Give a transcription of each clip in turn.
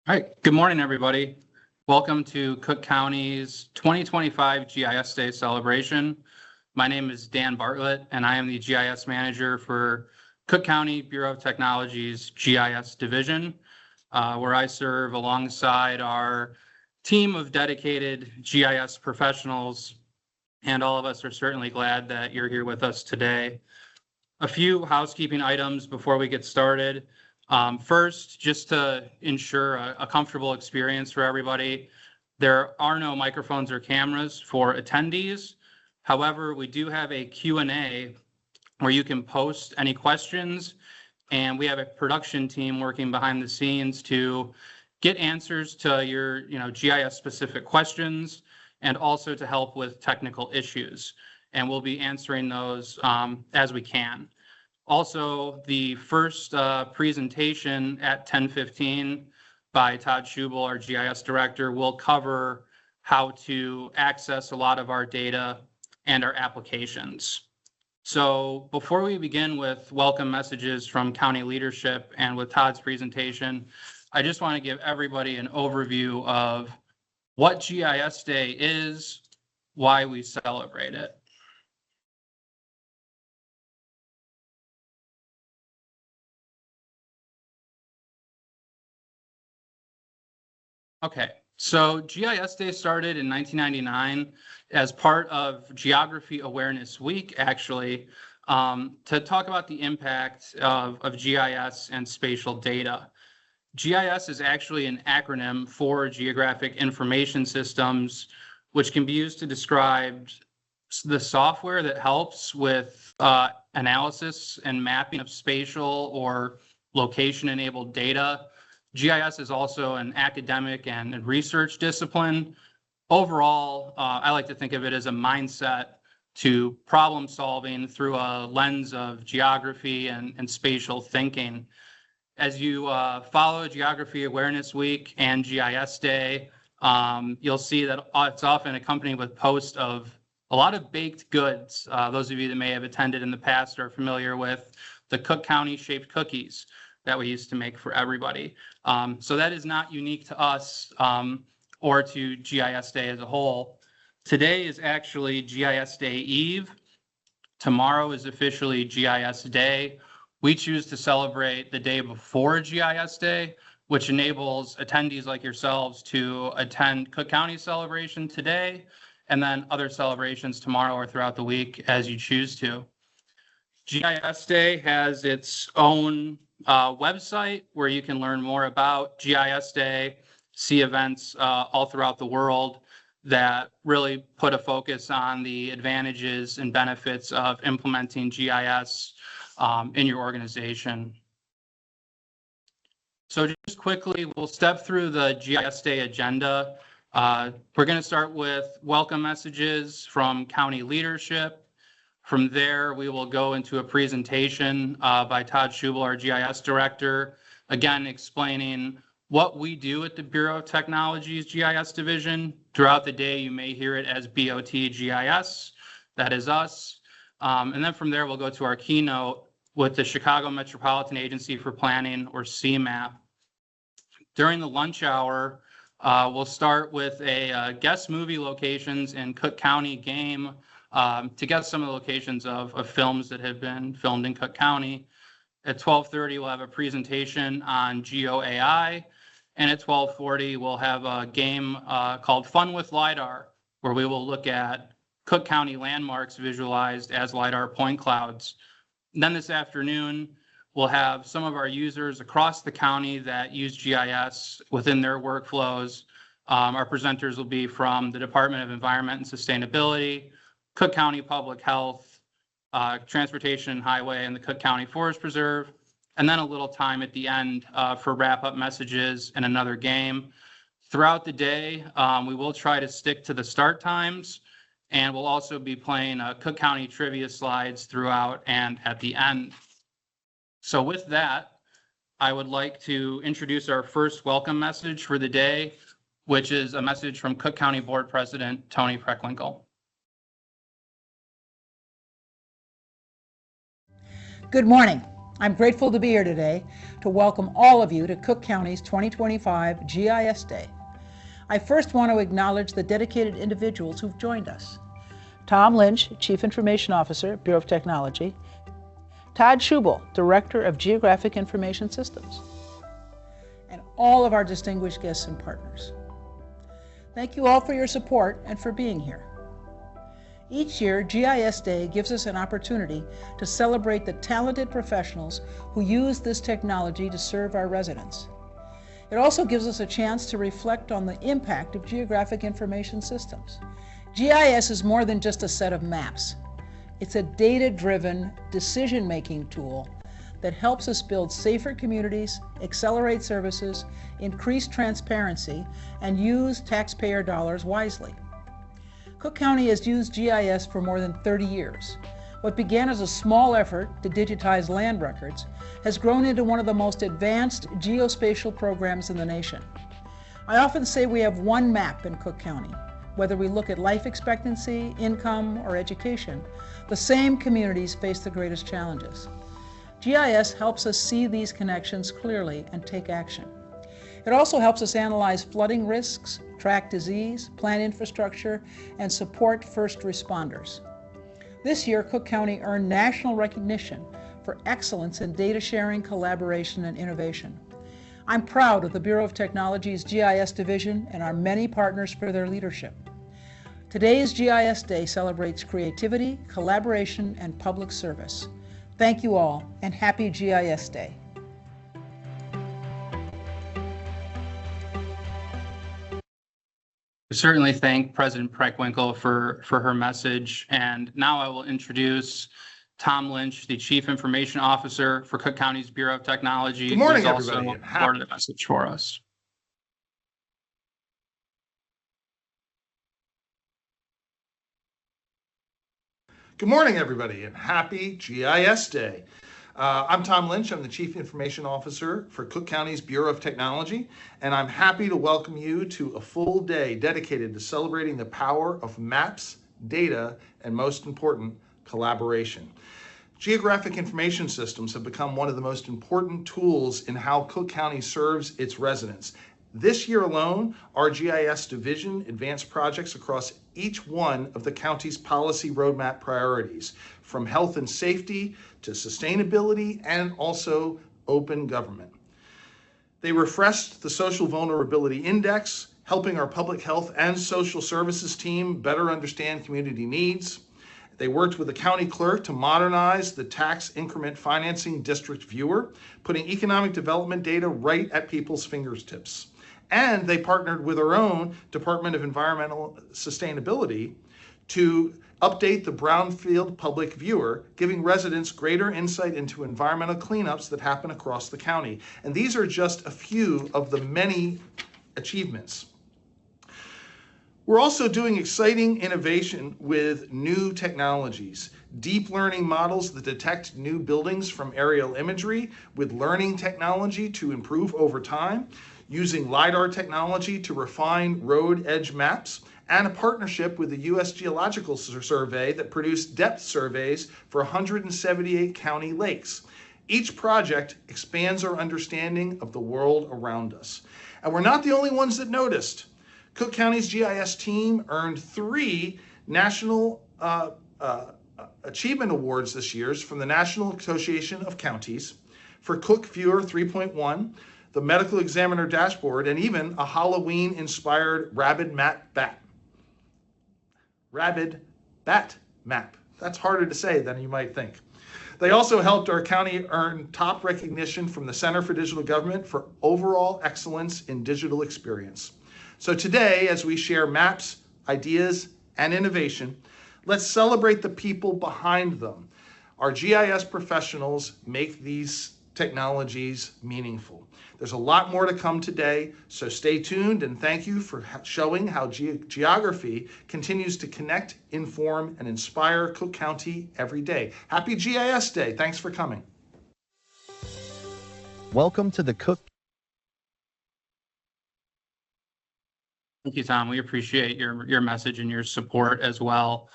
All right, good morning, everybody. Welcome to Cook County's 2025 GIS Day celebration. My name is Dan Bartlett, and I am the GIS manager for Cook County Bureau of Technology's GIS division, where I serve alongside our team of dedicated GIS professionals, and all of us are certainly glad that you're here with us today. A few housekeeping items before we get started. First, just to ensure a comfortable experience for everybody, there are no microphones or cameras for attendees. However, we do have a Q&A where you can post any questions, and we have a production team working behind the scenes to get answers to your GIS specific questions and also to help with technical issues. And we'll be answering those as we can. Also, the first presentation at 10:15 by Todd Schubel, our GIS director, will cover how to access a lot of our data and our applications. So before we begin with welcome messages from county leadership and with Todd's presentation, I just want to give everybody an overview of what GIS Day is, why we celebrate it. Okay, so GIS Day started in 1999 as part of Geography Awareness Week, actually, to talk about the impact of GIS and spatial data. GIS is actually an acronym for Geographic Information Systems, which can be used to describe the software that helps with analysis and mapping of spatial or location-enabled data. GIS is also an academic and research discipline. Overall, I like to think of it as a mindset to problem solving through a lens of geography and spatial thinking. As you follow Geography Awareness Week and GIS Day, you'll see that it's often accompanied with posts of a lot of baked goods. Those of you that may have attended in the past are familiar with the Cook County shaped cookies that we used to make for everybody. So that is not unique to us or to GIS Day as a whole. Today is actually GIS Day Eve. Tomorrow is officially GIS Day. We choose to celebrate the day before GIS Day, which enables attendees like yourselves to attend Cook County celebration today, and then other celebrations tomorrow or throughout the week as you choose to. GIS Day has its own website where you can learn more about GIS Day, see events all throughout the world that really put a focus on the advantages and benefits of implementing GIS in your organization. So just quickly, we'll step through the GIS Day agenda. We're going to start with welcome messages from county leadership. From there, we will go into a presentation by Todd Schubel, our GIS director, again explaining what we do at the Bureau of Technology's GIS division. Throughout the day, you may hear it as BOT GIS. That is us. And then from there, we'll go to our keynote with the Chicago Metropolitan Agency for Planning, or CMAP. During the lunch hour, we'll start with a guest movie locations in Cook County game to guess some of the locations of films that have been filmed in Cook County. At 12:30, we'll have a presentation on GeoAI. And at 12:40, we'll have a game called Fun with LiDAR, where we will look at Cook County landmarks visualized as LiDAR point clouds. And then this afternoon, we'll have some of our users across the county that use GIS within their workflows. Our presenters will be from the Department of Environment and Sustainability, Cook County Public Health, Transportation and Highway, and the Cook County Forest Preserve, and then a little time at the end for wrap-up messages and another game. Throughout the day, we will try to stick to the start times, and we'll also be playing Cook County trivia slides throughout and at the end. So with that, I would like to introduce our first welcome message for the day, which is a message from Cook County Board President Tony Preckwinkle. Good morning. I'm grateful to be here today to welcome all of you to Cook County's 2025 GIS Day. I first want to acknowledge the dedicated individuals who've joined us. Tom Lynch, Chief Information Officer, Bureau of Technology. Todd Schubel, Director of Geographic Information Systems. And all of our distinguished guests and partners. Thank you all for your support and for being here. Each year, GIS Day gives us an opportunity to celebrate the talented professionals who use this technology to serve our residents. It also gives us a chance to reflect on the impact of geographic information systems. GIS is more than just a set of maps. It's a data-driven decision-making tool that helps us build safer communities, accelerate services, increase transparency, and use taxpayer dollars wisely. Cook County has used GIS for more than 30 years. What began as a small effort to digitize land records has grown into one of the most advanced geospatial programs in the nation. I often say we have one map in Cook County. Whether we look at life expectancy, income, or education, the same communities face the greatest challenges. GIS helps us see these connections clearly and take action. It also helps us analyze flooding risks, track disease, plan infrastructure, and support first responders. This year, Cook County earned national recognition for excellence in data sharing, collaboration, and innovation. I'm proud of the Bureau of Technology's GIS division and our many partners for their leadership. Today's GIS Day celebrates creativity, collaboration, and public service. Thank you all, and happy GIS Day. We certainly thank President Preckwinkle for her message. And now I will introduce Tom Lynch, the Chief Information Officer for Cook County's Bureau of Technology. Good morning, who's everybody. Also recorded a message for us. Good morning, everybody, and happy GIS Day. I'm Tom Lynch. I'm the Chief Information Officer for Cook County's Bureau of Technology, and I'm happy to welcome you to a full day dedicated to celebrating the power of maps, data, and most important, collaboration. Geographic information systems have become one of the most important tools in how Cook County serves its residents. This year alone, our GIS division advanced projects across each one of the county's policy roadmap priorities, from health and safety to sustainability and also open government. They refreshed the Social Vulnerability Index, helping our public health and social services team better understand community needs. They worked with the county clerk to modernize the tax increment financing district viewer, putting economic development data right at people's fingertips. And they partnered with our own Department of Environmental Sustainability to update the Brownfield Public Viewer, giving residents greater insight into environmental cleanups that happen across the county. And these are just a few of the many achievements. We're also doing exciting innovation with new technologies, deep learning models that detect new buildings from aerial imagery with learning technology to improve over time, using LiDAR technology to refine road edge maps, and a partnership with the U.S. Geological Survey that produced depth surveys for 178 county lakes. Each project expands our understanding of the world around us. And we're not the only ones that noticed. Cook County's GIS team earned 3 national achievement awards this year from the National Association of Counties for Cook Viewer 3.1, the Medical Examiner Dashboard, and even a Halloween-inspired Rabid Bat map. That's harder to say than you might think. They also helped our county earn top recognition from the Center for Digital Government for overall excellence in digital experience. So today, as we share maps, ideas, and innovation, let's celebrate the people behind them. Our GIS professionals make these technologies meaningful. There's a lot more to come today, so stay tuned, and thank you for showing how geography continues to connect, inform, and inspire Cook County every day. Happy GIS Day. Thanks for coming. Welcome to the Cook. Thank you, Tom. We appreciate your message and your support as well.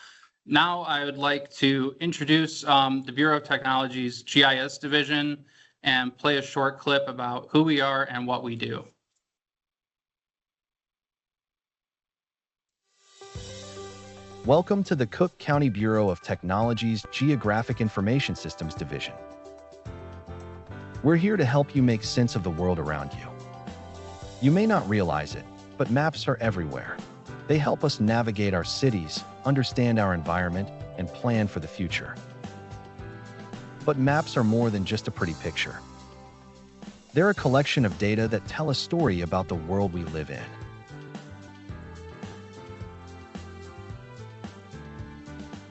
Now I would like to introduce the Bureau of Technology's GIS division and play a short clip about who we are and what we do. Welcome to the Cook County Bureau of Technology's Geographic Information Systems Division. We're here to help you make sense of the world around you. You may not realize it, but maps are everywhere. They help us navigate our cities, understand our environment, and plan for the future. But maps are more than just a pretty picture. They're a collection of data that tell a story about the world we live in.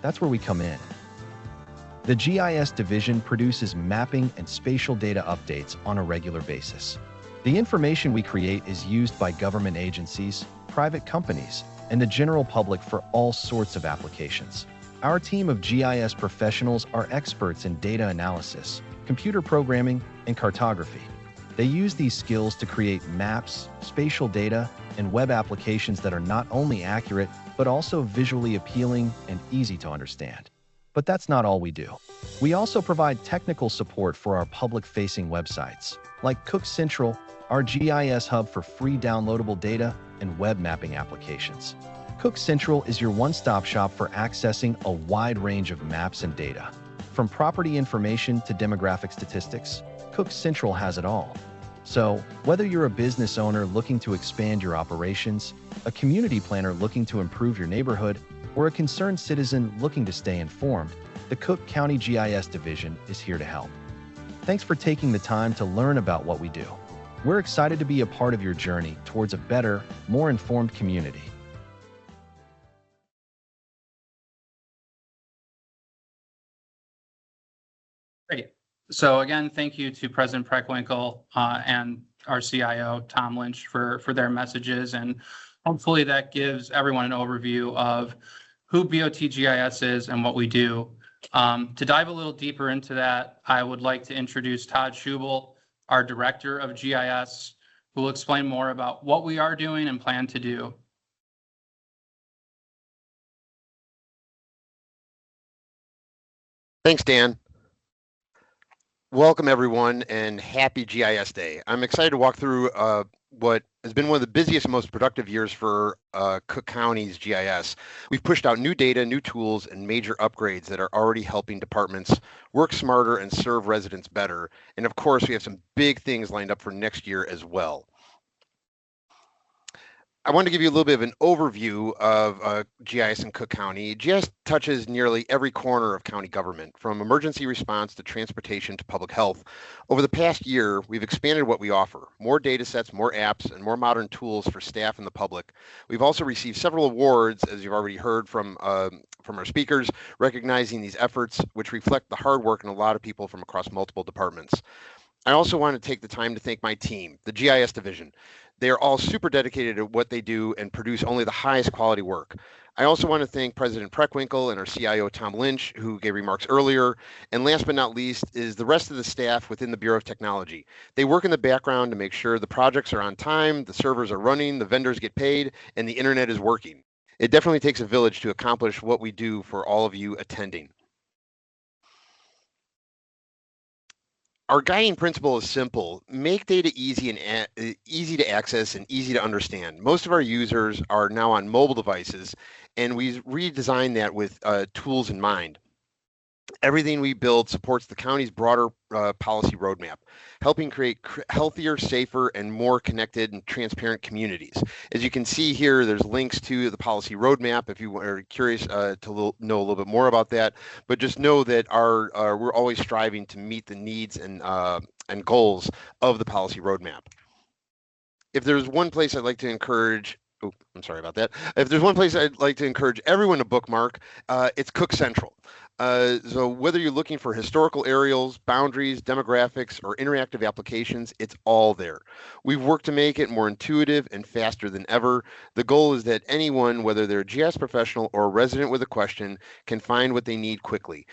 That's where we come in. The GIS division produces mapping and spatial data updates on a regular basis. The information we create is used by government agencies, private companies, and the general public for all sorts of applications. Our team of GIS professionals are experts in data analysis, computer programming, and cartography. They use these skills to create maps, spatial data, and web applications that are not only accurate, but also visually appealing and easy to understand. But that's not all we do. We also provide technical support for our public-facing websites, like Cook Central, our GIS hub for free downloadable data and web mapping applications. Cook Central is your one-stop shop for accessing a wide range of maps and data. From property information to demographic statistics, Cook Central has it all. So, whether you're a business owner looking to expand your operations, a community planner looking to improve your neighborhood, or a concerned citizen looking to stay informed, the Cook County GIS Division is here to help. Thanks for taking the time to learn about what we do. We're excited to be a part of your journey towards a better, more informed community. Great. So again, thank you to President Preckwinkle and our CIO, Tom Lynch, for their messages. And hopefully that gives everyone an overview of who BOT GIS is and what we do. To dive a little deeper into that, I would like to introduce Todd Schubel, our Director of GIS, who will explain more about what we are doing and plan to do. Thanks, Dan. Welcome, everyone, and happy GIS Day. I'm excited to walk through what has been one of the busiest and most productive years for Cook County's GIS. We've pushed out new data, new tools, and major upgrades that are already helping departments work smarter and serve residents better. And of course, we have some big things lined up for next year as well. I want to give you a little bit of an overview of GIS in Cook County. GIS touches nearly every corner of county government, from emergency response to transportation to public health. Over the past year, we've expanded what we offer: more data sets, more apps, and more modern tools for staff and the public. We've also received several awards, as you've already heard from our speakers, recognizing these efforts, which reflect the hard work in a lot of people from across multiple departments. I also want to take the time to thank my team, the GIS division. They are all super dedicated to what they do and produce only the highest quality work. I also want to thank President Preckwinkle and our CIO, Tom Lynch, who gave remarks earlier. And last but not least is the rest of the staff within the Bureau of Technology. They work in the background to make sure the projects are on time, the servers are running, the vendors get paid, and the internet is working. It definitely takes a village to accomplish what we do for all of you attending. Our guiding principle is simple: make data easy to access and easy to understand. Most of our users are now on mobile devices, and we redesigned that with tools in mind. Everything we build supports the county's broader policy roadmap, helping create healthier, safer, and more connected and transparent communities. As you can see here, there's links to the policy roadmap if you are curious to know a little bit more about that. But just know that we're always striving to meet the needs and goals of the policy roadmap. If there's one place I'd like to encourage, I'm sorry about that. If there's one place I'd like to encourage everyone to bookmark, it's Cook Central. So whether you're looking for historical aerials, boundaries, demographics, or interactive applications, it's all there. We've worked to make it more intuitive and faster than ever. The goal is that anyone, whether they're a GIS professional or a resident with a question, can find what they need quickly.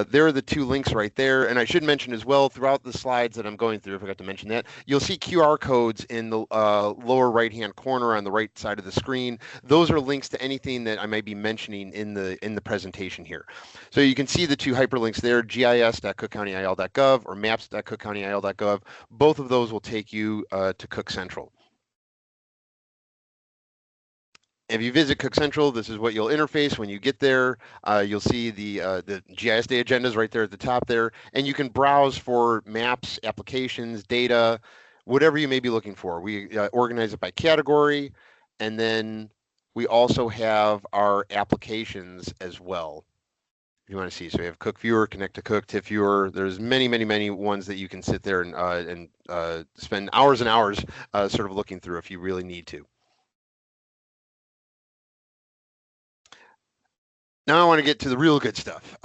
There are the two links right there. And I should mention as well, throughout the slides that I'm going through, I forgot to mention that, you'll see QR codes in the lower right-hand corner on the right side of the screen. Those are links to anything that I might be mentioning in the presentation here. So you can see the two hyperlinks there, gis.cookcountyil.gov or maps.cookcountyil.gov. Both of those will take you to Cook Central. If you visit Cook Central, this is what you'll interface when you get there. You'll see the GIS Day agendas right there at the top there, and you can browse for maps, applications, data, whatever you may be looking for. We organize it by category, and then we also have our applications as well. If you want to see, so we have Cook Viewer, Connect to Cook, TIFF Viewer. There's many ones that you can sit there and spend hours and hours sort of looking through if you really need to. Now I want to get to the real good stuff.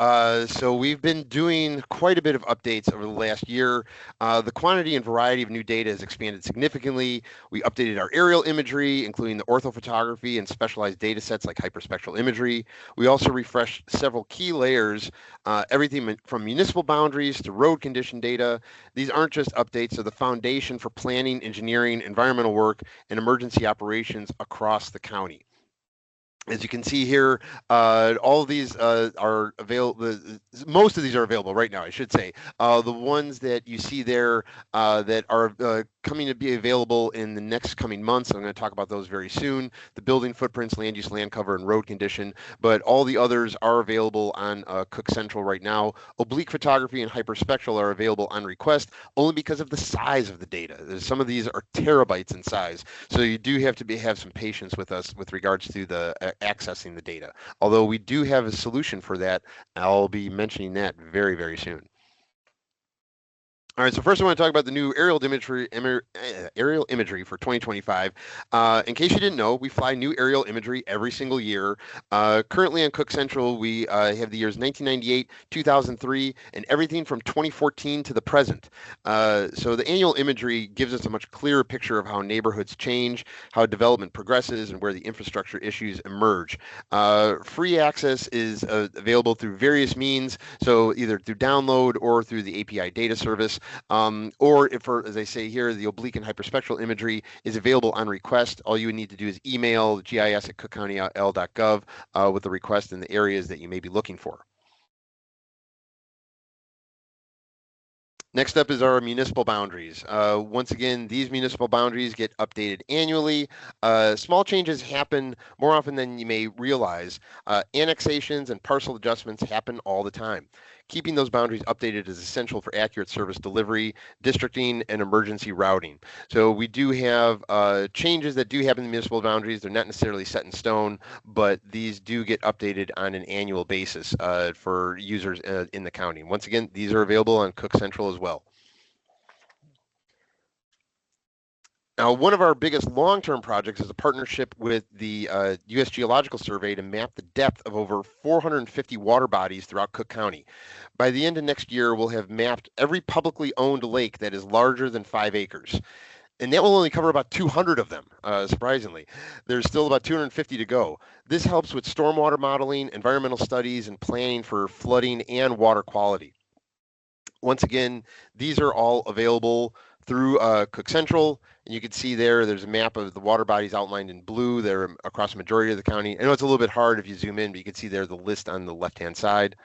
So we've been doing quite a bit of updates over the last year. The quantity and variety of new data has expanded significantly. We updated our aerial imagery, including the orthophotography and specialized data sets like hyperspectral imagery. We also refreshed several key layers, everything from municipal boundaries to road condition data. These aren't just updates, they're the foundation for planning, engineering, environmental work, and emergency operations across the county. As you can see here, all of these are available. Most of these are available right now, I should say. The ones that you see there that are coming to be available in the next coming months, I'm going to talk about those very soon. The building footprints, land use, land cover, and road condition. But all the others are available on Cook Central right now. Oblique photography and hyperspectral are available on request only because of the size of the data. Some of these are terabytes in size, so you do have to have some patience with us with regards to the accessing the data. Although we do have a solution for that, I'll be mentioning that very soon. All right, so first I want to talk about the new aerial imagery for 2025. In case you didn't know, we fly new aerial imagery every single year. Currently on Cook Central, we have the years 1998, 2003, and everything from 2014 to the present. So the annual imagery gives us a much clearer picture of how neighborhoods change, how development progresses, and where the infrastructure issues emerge. Free access is available through various means, so either through download or through the API data service. Or if, as I say here, the oblique and hyperspectral imagery is available on request. All you would need to do is email gis@cookcountyl.gov with the request in the areas that you may be looking for. Next up is our municipal boundaries. Once again, these municipal boundaries get updated annually. Small changes happen more often than you may realize. Annexations and parcel adjustments happen all the time. Keeping those boundaries updated is essential for accurate service delivery, districting, and emergency routing. So we do have changes that do happen in the municipal boundaries. They're not necessarily set in stone, but these do get updated on an annual basis for users in the county. Once again, these are available on Cook Central as well. Now, one of our biggest long-term projects is a partnership with the U.S. Geological Survey to map the depth of over 450 water bodies throughout Cook County. By the end of next year, we'll have mapped every publicly owned lake that is larger than 5 acres. And that will only cover about 200 of them, surprisingly. There's still about 250 to go. This helps with stormwater modeling, environmental studies, and planning for flooding and water quality. Once again, these are all available through Cook Central, and you can see there's a map of the water bodies outlined in blue. They're across the majority of the county. I know it's a little bit hard if you zoom in, but you can see there the list on the left-hand side.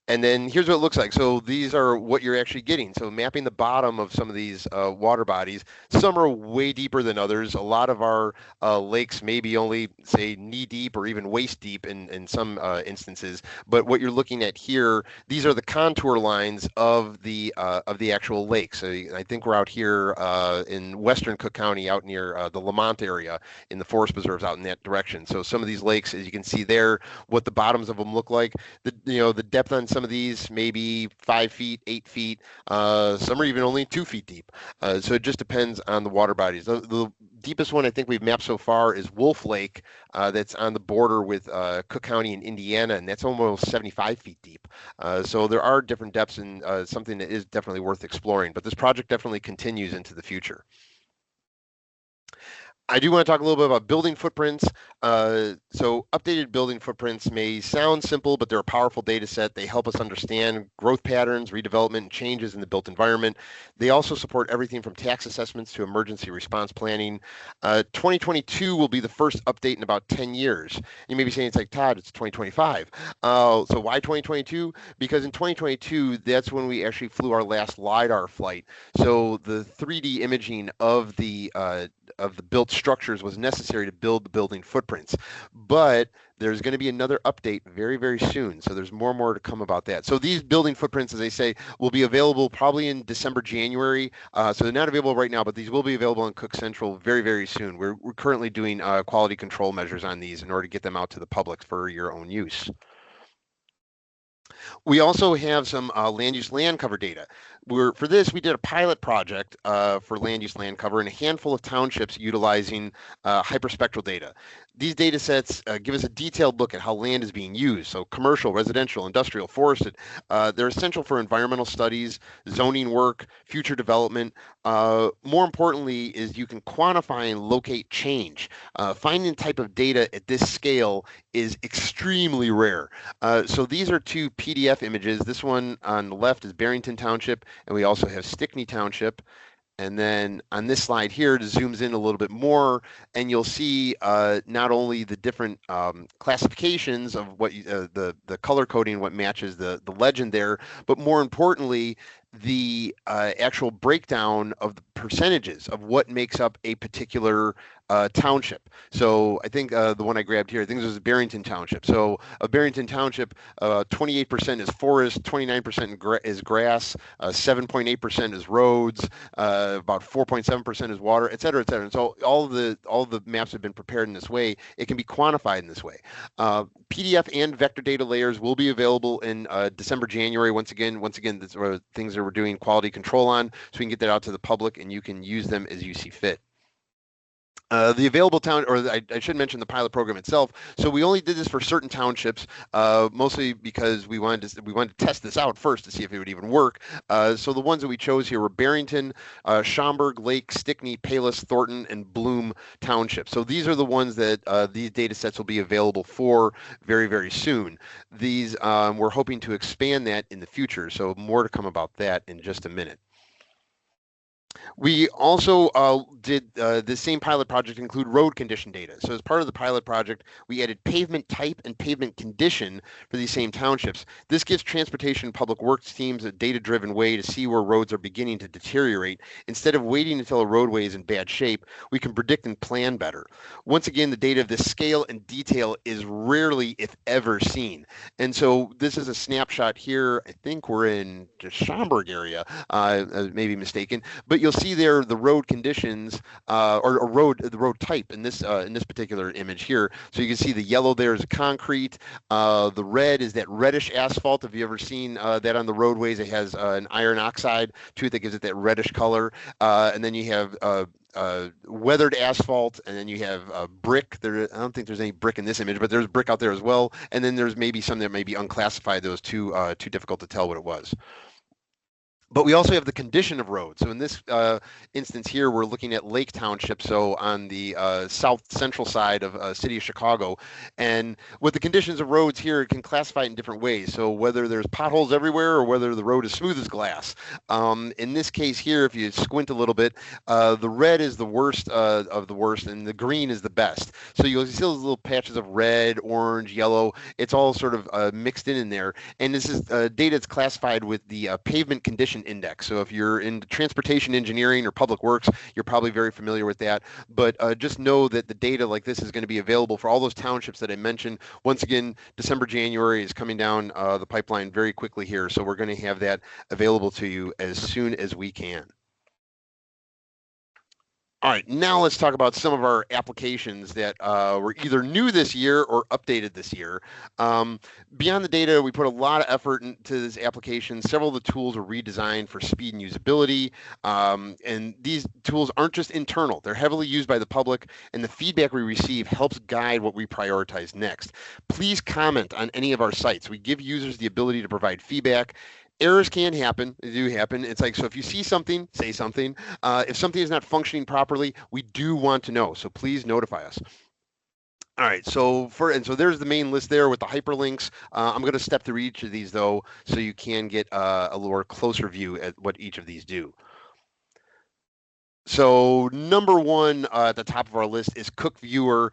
And then here's what it looks like. So these are what you're actually getting. So mapping the bottom of some of these water bodies. Some are way deeper than others. A lot of our lakes may be only, say, knee deep or even waist deep in some instances. But what you're looking at here, these are the contour lines of the actual lake. So I think we're out here in western Cook County, out near the Lamont area, in the forest preserves out in that direction. So some of these lakes, as you can see there, what the bottoms of them look like. The depth on some of these maybe 5 feet, 8 feet. Some are even only 2 feet deep. So it just depends on the water bodies. The deepest one I think we've mapped so far is Wolf Lake, that's on the border with Cook County in Indiana, and that's almost 75 feet deep. So there are different depths, and something that is definitely worth exploring. But this project definitely continues into the future. I do want to talk a little bit about building footprints. So updated building footprints may sound simple, but they're a powerful data set. They help us understand growth patterns, redevelopment, and changes in the built environment. They also support everything from tax assessments to emergency response planning. 2022 will be the first update in about 10 years. You may be saying, it's like, Todd, it's 2025. So why 2022? Because in 2022, that's when we actually flew our last LiDAR flight. So the 3D imaging of the built structures was necessary to build the building footprints. But there's going to be another update very, very soon. So there's more to come about that. So these building footprints, as I say, will be available probably in December, January. So they're not available right now, but these will be available on Cook Central very, very soon. We're currently doing quality control measures on these in order to get them out to the public for your own use. We also have some land use land cover data. For this, we did a pilot project for land use land cover in a handful of townships utilizing hyperspectral data. These data sets give us a detailed look at how land is being used. So commercial, residential, industrial, forested. They're essential for environmental studies, zoning work, future development. More importantly is you can quantify and locate change. Finding the type of data at this scale is extremely rare. So these are two PDF images. This one on the left is Barrington Township, and we also have Stickney Township. And then on this slide here, it zooms in a little bit more, and you'll see not only the different classifications of what the color coding, what matches the legend there, but more importantly, the actual breakdown of the percentages of what makes up a particular township. So I think the one I grabbed here, I think this is Barrington Township. So Barrington Township, 28% is forest, 29% is grass, 7.8% is roads, about 4.7% is water, et cetera, et cetera. And so all the maps have been prepared in this way. It can be quantified in this way. PDF and vector data layers will be available in December, January. Once again, these are things that we're doing quality control on, so we can get that out to the public and you can use them as you see fit. The available town, or I should mention the pilot program itself. So we only did this for certain townships, mostly because we wanted to test this out first to see if it would even work. So the ones that we chose here were Barrington, Schaumburg, Lake, Stickney, Palos, Thornton, and Bloom Township. So these are the ones that these data sets will be available for very, very soon. These we're hoping to expand that in the future. So more to come about that in just a minute. We also did the same pilot project include road condition data. So as part of the pilot project, we added pavement type and pavement condition for these same townships. This gives transportation and public works teams a data-driven way to see where roads are beginning to deteriorate. Instead of waiting until a roadway is in bad shape, we can predict and plan better. Once again, the data of this scale and detail is rarely, if ever, seen. And so this is a snapshot here. I think we're in the Schaumburg area, maybe mistaken, but you'll see there the road conditions or the road type in this particular image here. So you can see the yellow there is concrete. The red is that reddish asphalt. Have you ever seen that on the roadways? It has an iron oxide to it that gives it that reddish color. And then you have weathered asphalt, and then you have brick. I don't think there's any brick in this image, but there's brick out there as well. And then there's maybe some that may be unclassified. Those too difficult to tell what it was. But we also have the condition of roads. So in this instance here, we're looking at Lake Township, so on the south central side of city of Chicago. And with the conditions of roads here, it can classify it in different ways. So whether there's potholes everywhere or whether the road is smooth as glass. In this case here, if you squint a little bit, the red is the worst of the worst, and the green is the best. So you'll see those little patches of red, orange, yellow. It's all sort of mixed in there. And this is data that's classified with the pavement condition index. So if you're in transportation engineering or public works, you're probably very familiar with that. But just know that the data like this is going to be available for all those townships that I mentioned. Once again, December, January is coming down the pipeline very quickly here. So we're going to have that available to you as soon as we can. All right, now let's talk about some of our applications that were either new this year or updated this year. Beyond the data, we put a lot of effort into this application. Several of the tools were redesigned for speed and usability. And these tools aren't just internal, they're heavily used by the public, and the feedback we receive helps guide what we prioritize next. Please comment on any of our sites. We give users the ability to provide feedback. Errors can happen, they do happen. It's like, so if you see something, say something. If something is not functioning properly, we do want to know, so please notify us. All right, so there's the main list there with the hyperlinks. I'm going to step through each of these though, so you can get a little more closer view at what each of these do. So number one at the top of our list is Cook Viewer.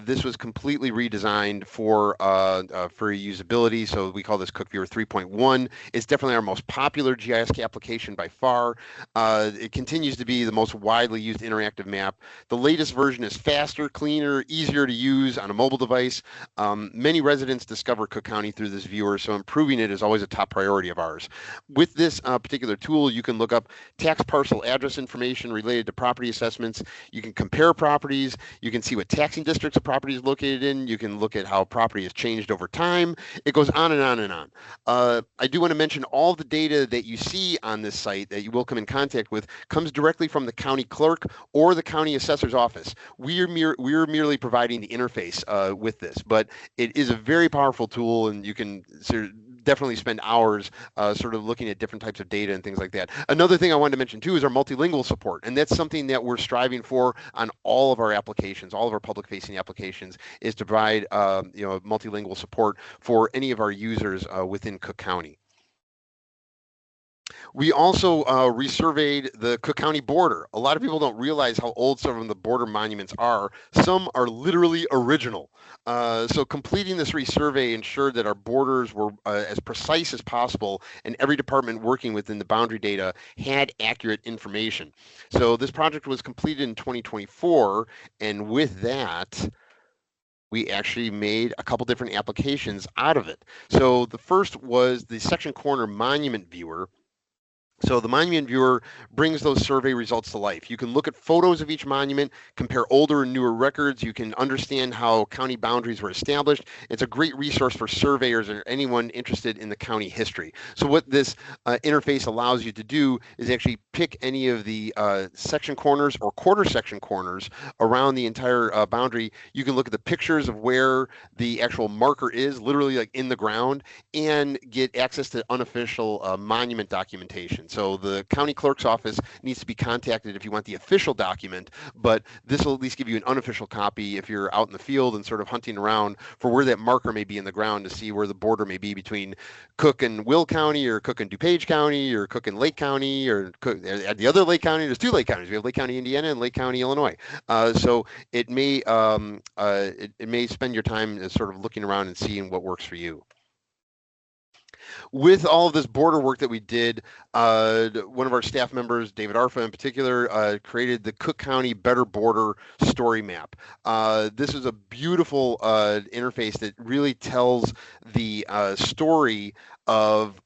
This was completely redesigned for usability. So we call this Cook Viewer 3.1. It's definitely our most popular GIS application by far. It continues to be the most widely used interactive map. The latest version is faster, cleaner, easier to use on a mobile device. Many residents discover Cook County through this viewer, so improving it is always a top priority of ours. With this particular tool, you can look up tax parcel address information related to property assessments. You can compare properties. You can see what taxing districts a property is located in. You can look at how property has changed over time. It goes on and on and on. I do want to mention all the data that you see on this site that you will come in contact with comes directly from the county clerk or the county assessor's office. We're merely providing the interface with this, but it is a very powerful tool, and you can definitely spend hours sort of looking at different types of data and things like that. Another thing I wanted to mention too is our multilingual support, and that's something that we're striving for on all of our applications, all of our public-facing applications, is to provide multilingual support for any of our users within Cook County. We also resurveyed the Cook County border. A lot of people don't realize how old some of the border monuments are. Some are literally original. So completing this resurvey ensured that our borders were as precise as possible, and every department working within the boundary data had accurate information. So this project was completed in 2024, and with that, we actually made a couple different applications out of it. So the first was the section corner monument viewer. So the monument viewer brings those survey results to life. You can look at photos of each monument, compare older and newer records. You can understand how county boundaries were established. It's a great resource for surveyors or anyone interested in the county history. So what this interface allows you to do is actually pick any of the section corners or quarter section corners around the entire boundary. You can look at the pictures of where the actual marker is, literally like in the ground, and get access to unofficial monument documentation. So the county clerk's office needs to be contacted if you want the official document, but this will at least give you an unofficial copy if you're out in the field and sort of hunting around for where that marker may be in the ground to see where the border may be between Cook and Will County, or Cook and DuPage County, or Cook and Lake County, or Cook, at the other Lake County. There's two Lake Counties. We have Lake County, Indiana, and Lake County, Illinois. So it may spend your time sort of looking around and seeing what works for you. With all of this border work that we did, one of our staff members, David Arfa in particular, created the Cook County Better Border Story Map. This is a beautiful interface that really tells the story of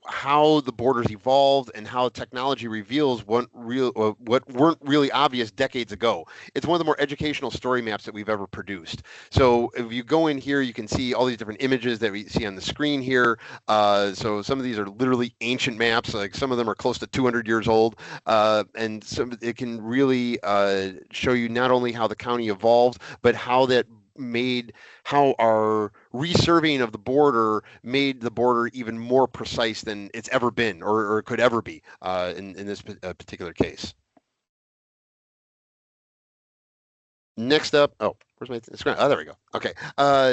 how the borders evolved and how technology reveals what weren't really obvious decades ago. It's one of the more educational story maps that we've ever produced. So if you go in here, you can see all these different images that we see on the screen here. So some of these are literally ancient maps, like some of them are close to 200 years old. And it can really show you not only how the county evolved, but how our resurveying of the border made the border even more precise than it's ever been or could ever be in this particular case. Next up, where's my screen? Oh, there we go. Okay.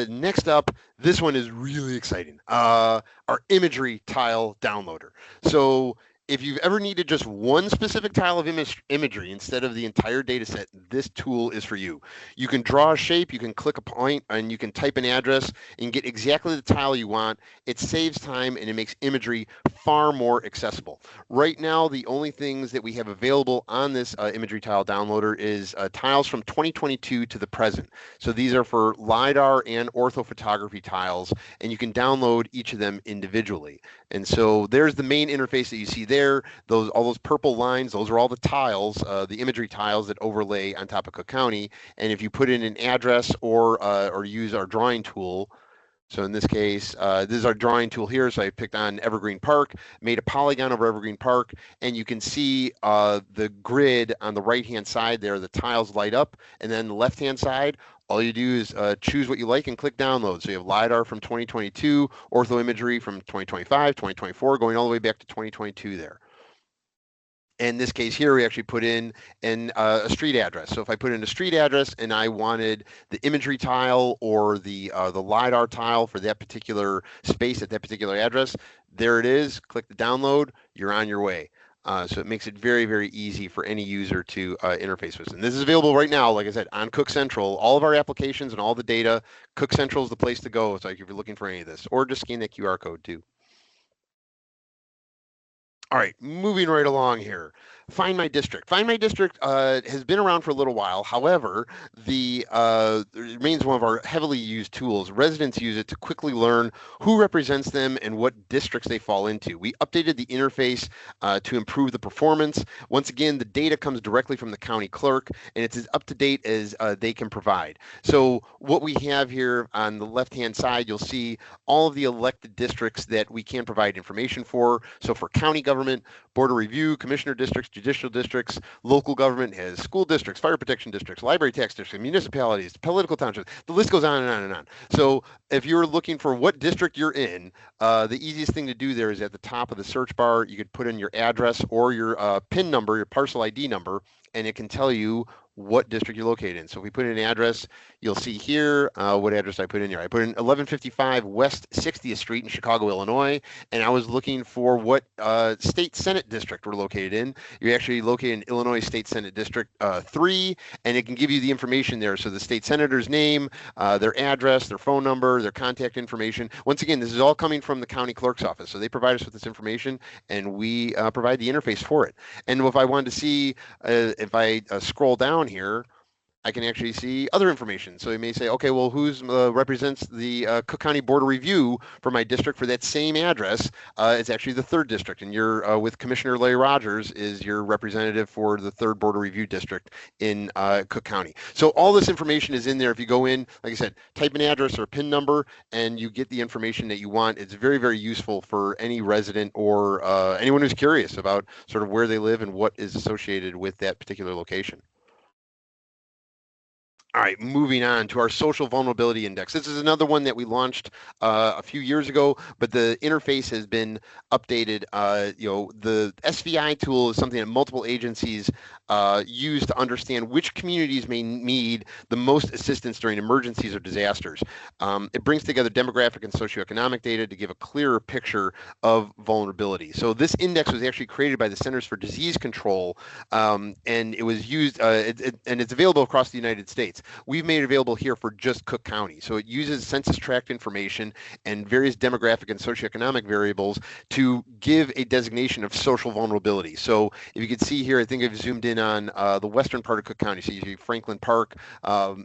Next up, this one is really exciting. Our imagery tile downloader. So if you've ever needed just one specific tile of imagery instead of the entire data set, this tool is for you. You can draw a shape, you can click a point, and you can type an address and get exactly the tile you want. It saves time and it makes imagery far more accessible. Right now, the only things that we have available on this imagery tile downloader is tiles from 2022 to the present. So these are for LiDAR and orthophotography tiles, and you can download each of them individually. And so there's the main interface that you see there. All those purple lines, those are all the tiles, the imagery tiles that overlay on top of Cook County. And if you put in an address or use our drawing tool, so in this case, this is our drawing tool here. So I picked on Evergreen Park, made a polygon over Evergreen Park, and you can see the grid on the right-hand side there. The tiles light up, and then the left-hand side, all you do is choose what you like and click download. So you have LiDAR from 2022, ortho imagery from 2025, 2024, going all the way back to 2022 there. In this case here, we actually put in a street address. So if I put in a street address and I wanted the imagery tile or the LiDAR tile for that particular space at that particular address, there it is. Click the download, you're on your way. So it makes it very, very easy for any user to interface with. And this is available right now, like I said, on Cook Central. All of our applications and all the data, Cook Central is the place to go. So if you're looking for any of this, or just scan that QR code too. All right, moving right along here. Find My District. Find My District has been around for a little while. However, it remains one of our heavily used tools. Residents use it to quickly learn who represents them and what districts they fall into. We updated the interface to improve the performance. Once again, the data comes directly from the county clerk, and it's as up to date as they can provide. So what we have here on the left-hand side, you'll see all of the elected districts that we can provide information for. So for county government, board of review, commissioner districts, judicial districts, local government has school districts, fire protection districts, library tax districts, municipalities, political townships. The list goes on and on and on. So if you're looking for what district you're in, the easiest thing to do there is at the top of the search bar, you could put in your address or your PIN number, your parcel ID number, and it can tell you what district you're located in. So if we put in an address, you'll see here, what address I put in here. I put in 1155 West 60th Street in Chicago, Illinois, and I was looking for what state Senate district we're located in. You're actually located in Illinois State Senate District 3, and it can give you the information there. So the state senator's name, their address, their phone number, their contact information. Once again, this is all coming from the county clerk's office. So they provide us with this information, and we provide the interface for it. And if I wanted to see, if I scroll down here, I can actually see other information. So you may say, okay, well, who's represents the Cook County Board of Review for my district for that same address? It's actually the 3rd district, and you're with Commissioner Larry Rogers is your representative for the 3rd Board of Review district in Cook County. So all this information is in there. If you go in, like I said, type an address or a PIN number, and you get the information that you want. It's very, very useful for any resident or anyone who's curious about sort of where they live and what is associated with that particular location. All right, moving on to our social vulnerability index. This is another one that we launched a few years ago, but the interface has been updated. The SVI tool is something that multiple agencies use to understand which communities may need the most assistance during emergencies or disasters. It brings together demographic and socioeconomic data to give a clearer picture of vulnerability. So this index was actually created by the Centers for Disease Control, and it was used, and it's available across the United States. We've made it available here for just Cook County. So it uses census tract information and various demographic and socioeconomic variables to give a designation of social vulnerability. So if you can see here, I think I've zoomed in on the western part of Cook County. So you see Franklin Park,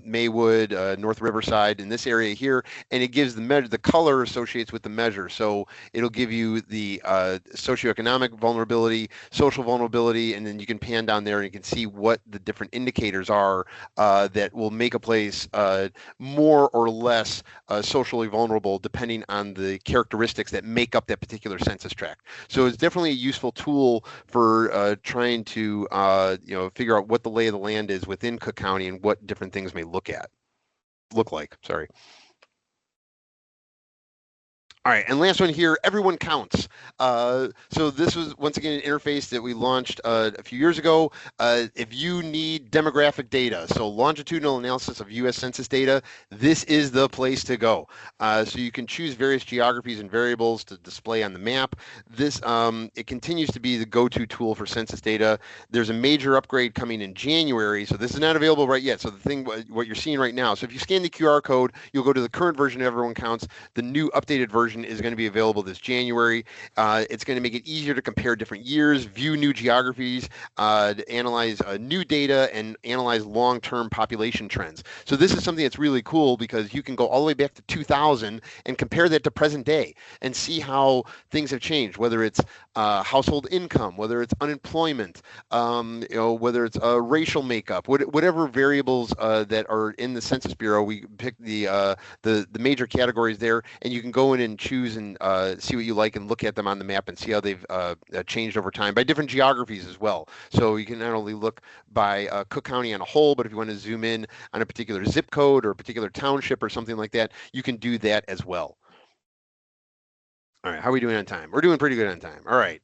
Maywood, North Riverside, in this area here, and it gives the color associates with the measure. So it'll give you the socioeconomic vulnerability, social vulnerability, and then you can pan down there and you can see what the different indicators are that will make a place more or less socially vulnerable depending on the characteristics that make up that particular census tract. So it's definitely a useful tool for trying to figure out what the lay of the land is within Cook County and what different things may look like. Sorry. All right, and last one here, everyone counts. So this was, once again, an interface that we launched a few years ago. If you need demographic data, so longitudinal analysis of U.S. Census data, this is the place to go. So you can choose various geographies and variables to display on the map. This, it continues to be the go-to tool for census data. There's a major upgrade coming in January, so this is not available right yet. So the thing, what you're seeing right now, so if you scan the QR code, you'll go to the current version of Everyone Counts. The new updated version version is going to be available this January. It's going to make it easier to compare different years, view new geographies, to analyze new data, and analyze long-term population trends. So this is something that's really cool because you can go all the way back to 2000 and compare that to present day and see how things have changed, whether it's household income, whether it's unemployment, whether it's racial makeup, whatever variables that are in the Census Bureau. We pick the major categories there, and you can go in and choose and see what you like and look at them on the map and see how they've changed over time by different geographies as well. So you can not only look by Cook County on a whole, but if you want to zoom in on a particular zip code or a particular township or something like that, you can do that as well. All right, how are we doing on time? We're doing pretty good on time. All right.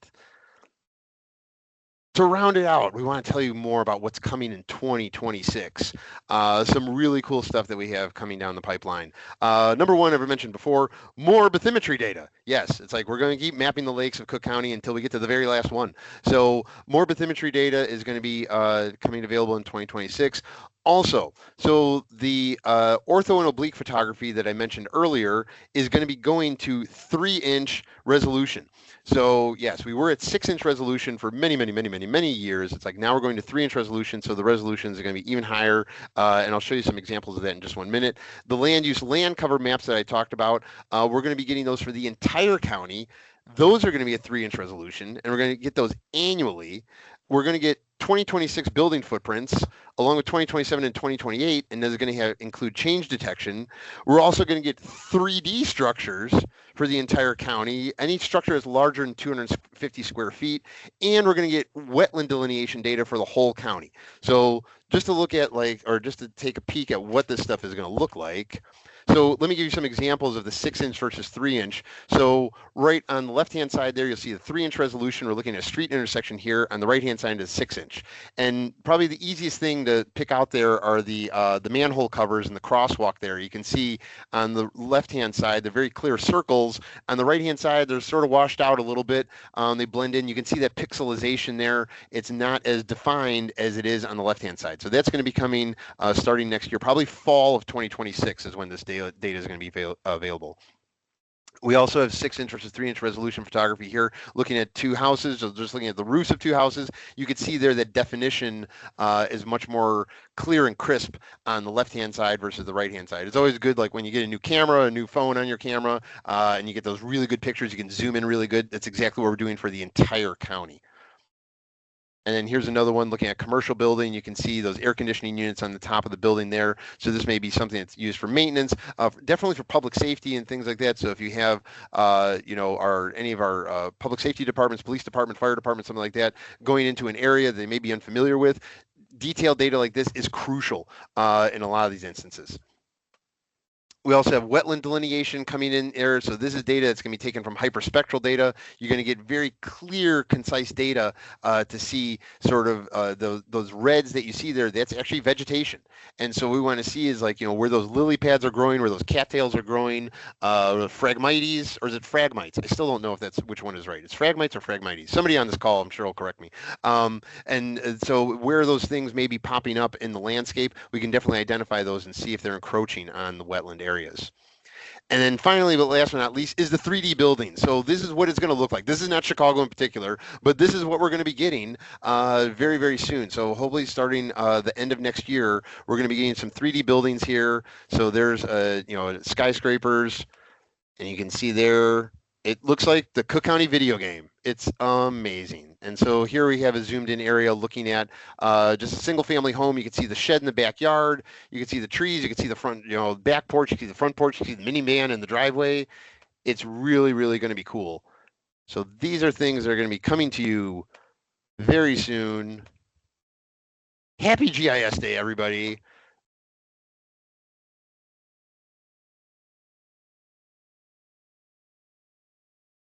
To round it out, we want to tell you more about what's coming in 2026. Some really cool stuff that we have coming down the pipeline. Number one, I've mentioned before, more bathymetry data. Yes, it's like we're going to keep mapping the lakes of Cook County until we get to the very last one. So more bathymetry data is going to be coming available in 2026. Also, so the ortho and oblique photography that I mentioned earlier is going to be going to 3-inch resolution. So yes, we were at 6-inch resolution for many years. It's like now we're going to 3-inch resolution, so the resolutions are going to be even higher, and I'll show you some examples of that in just 1 minute. The land cover maps that I talked about, we're going to be getting those for the entire county. Those are going to be at 3-inch resolution, and we're going to get those annually. We're going to get 2026 building footprints along with 2027 and 2028, and those are going to include change detection. We're also going to get 3D structures for the entire county. Any structure is larger than 250 square feet, and we're going to get wetland delineation data for the whole county. So just to look at just to take a peek at what this stuff is going to look like. So let me give you some examples of the 6-inch versus 3-inch. So right on the left-hand side there, you'll see the 3-inch resolution. We're looking at a street intersection here. On the right-hand side is 6-inch. And probably the easiest thing to pick out there are the manhole covers and the crosswalk there. You can see on the left-hand side, they're very clear circles. On the right-hand side, they're sort of washed out a little bit. They blend in. You can see that pixelization there. It's not as defined as it is on the left-hand side. So that's going to be coming starting next year, probably fall of 2026 is when this data is going to be available. We also have 6-inch versus 3-inch resolution photography here, looking at 2 houses, so just looking at the roofs of 2 houses. You can see there that definition is much more clear and crisp on the left-hand side versus the right-hand side. It's always good, like when you get a new camera, a new phone on your camera, and you get those really good pictures, you can zoom in really good. That's exactly what we're doing for the entire county. And then here's another one looking at commercial building. You can see those air conditioning units on the top of the building there. So this may be something that's used for maintenance, definitely for public safety and things like that. So if you have, any of our public safety departments, police department, fire department, something like that, going into an area they may be unfamiliar with, detailed data like this is crucial in a lot of these instances. We also have wetland delineation coming in there. So this is data that's going to be taken from hyperspectral data. You're going to get very clear, concise data to see sort of those reds that you see there. That's actually vegetation. And so what we want to see is where those lily pads are growing, where those cattails are growing, Phragmites, or is it Phragmites? I still don't know if that's which one is right. It's Phragmites or Phragmites. Somebody on this call, I'm sure, will correct me. And so where those things may be popping up in the landscape, we can definitely identify those and see if they're encroaching on the wetland area. And then finally, but last but not least, is the 3D building. So this is what it's going to look like. This is not Chicago in particular, but this is what we're going to be getting very, very soon. So hopefully starting the end of next year, we're going to be getting some 3D buildings here. So there's, skyscrapers, and you can see there, it looks like the Cook County video game. It's amazing. And so here we have a zoomed in area looking at just a single family home. You can see the shed in the backyard. You can see the trees. You can see the front, back porch. You can see the front porch. You can see the minivan in the driveway. It's really, really going to be cool. So these are things that are going to be coming to you very soon. Happy GIS Day, everybody.